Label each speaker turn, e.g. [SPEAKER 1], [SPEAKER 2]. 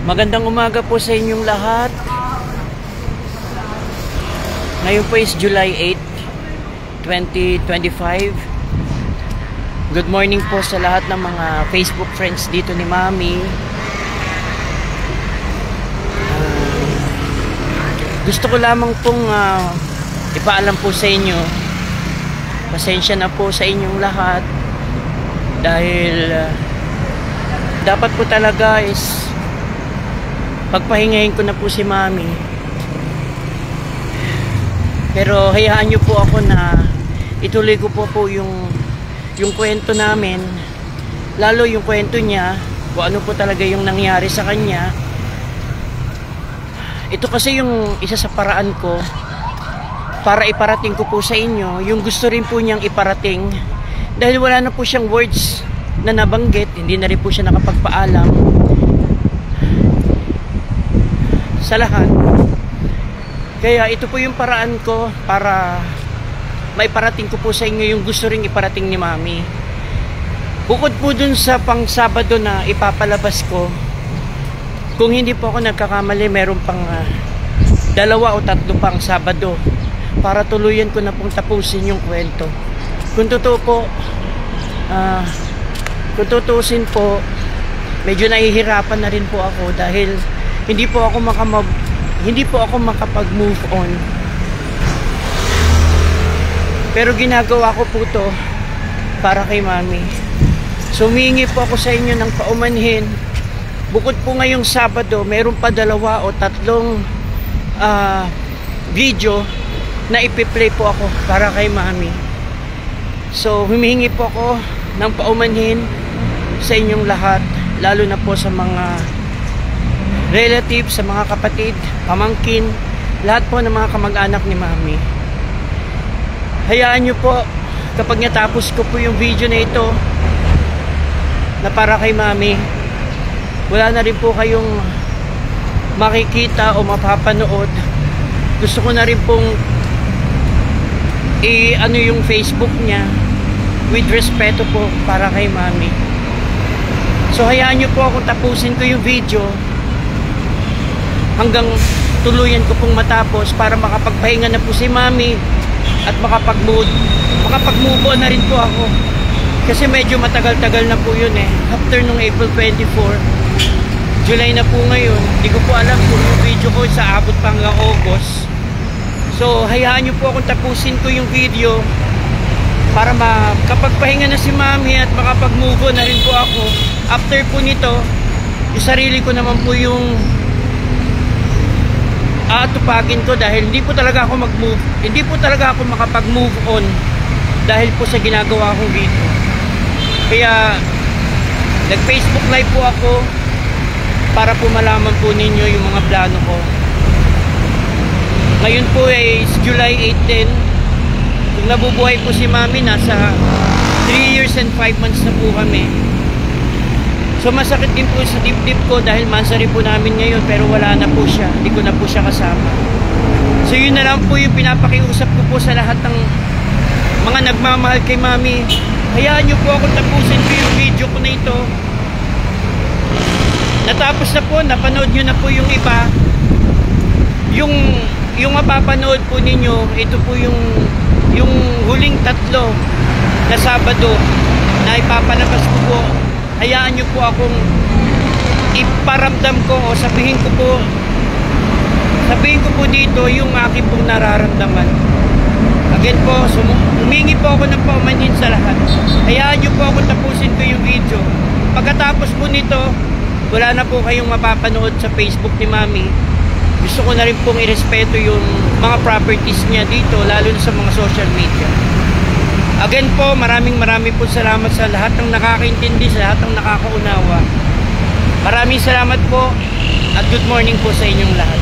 [SPEAKER 1] Magandang umaga po sa inyong lahat. Ngayon po is July 8, 2025. Good morning po sa lahat ng mga Facebook friends dito ni Mami. Gusto ko lamang pong ipaalam po sa inyo. Pasensya na po sa inyong lahat. Dahil dapat po talaga is pagpahingahin ko na po si Mami. Pero hayaan nyo po ako na ituloy ko po yung kwento namin. Lalo yung kwento niya, kung ano po talaga yung nangyari sa kanya. Ito kasi yung isa sa paraan ko para iparating ko po sa inyo yung gusto rin po niyang iparating. Dahil wala na po siyang words na nabanggit, hindi na rin po siya nakapagpaalam sa lahat. Kaya ito po yung paraan ko para maiparating ko po sa inyo yung gusto ring iparating ni Mami. Bukod po dun sa pang Sabado na ipapalabas ko, kung hindi po ako nagkakamali, meron pang 2 o 3 pang Sabado para tuluyan ko na pong tapusin yung kwento. Kung totoo po, kung tutusin po, medyo nahihirapan na rin po ako dahil hindi po ako makapag-move on. Pero ginagawa ko po to para kay Mami. So humingi po ako sa inyo ng paumanhin. Bukod po ngayong Sabado, meron pa 2 o 3 video na ipi-play po ako para kay Mami. So humingi po ako ng paumanhin sa inyong lahat, lalo na po sa mga relatives, sa mga kapatid, pamangkin, lahat po ng mga kamag-anak ni Mami. Hayaan nyo po, kapag natapos ko po yung video na ito na para kay Mami, wala na rin po kayong makikita o mapapanood. Gusto ko na rin pong ano yung Facebook niya with respeto po para kay Mami. So hayaan nyo po akong tapusin ko yung video hanggang tuluyan ko pong matapos para makapagpahinga na po si Mami at makapag-move on na rin po ako. Kasi medyo matagal-tagal na po yun eh. After nung April 24, July na po ngayon. Hindi ko po alam kung yung video ko sa abot pa hanggang August. So hayaan nyo po akong tapusin ko yung video para makapagpahinga na si Mami at makapag-move on na rin po ako. After po nito, yung sarili ko naman po yung aatupagin ko dahil hindi po talaga ako makapag-move on dahil po sa ginagawa kong video. Kaya nag-Facebook live po ako para po malaman po ninyo yung mga plano ko. Ngayon po ay July 8 din. Kung nabubuhay po si Mami, nasa 3 years and 5 months na po kami. So masakit din po sa dibdib ko dahil mansari po namin ngayon, pero wala na po siya. Hindi ko na po siya kasama. So yun na lang po yung pinapakiusap ko po sa lahat ng mga nagmamahal kay Mami. Hayaan nyo po ako tapusin ko yung video ko na ito. Natapos na po, napanood nyo na po yung iba. Yung mapapanood po ninyo, ito po yung huling 3 na Sabado na ipapalabas ko po. Hayaan nyo po akong iparamdam ko o sabihin ko po dito yung aking pong nararamdaman. Again po, humingi po ako ng paumanhin sa lahat. Hayaan nyo po ako tapusin ko yung video. Pagkatapos po nito, wala na po kayong mapapanood sa Facebook ni Mami. Gusto ko na rin pong irespeto yung mga properties niya dito, lalo na sa mga social media. Again po, maraming po salamat sa lahat ng nakakaintindi, sa lahat ng nakakaunawa. Maraming salamat po at good morning po sa inyong lahat.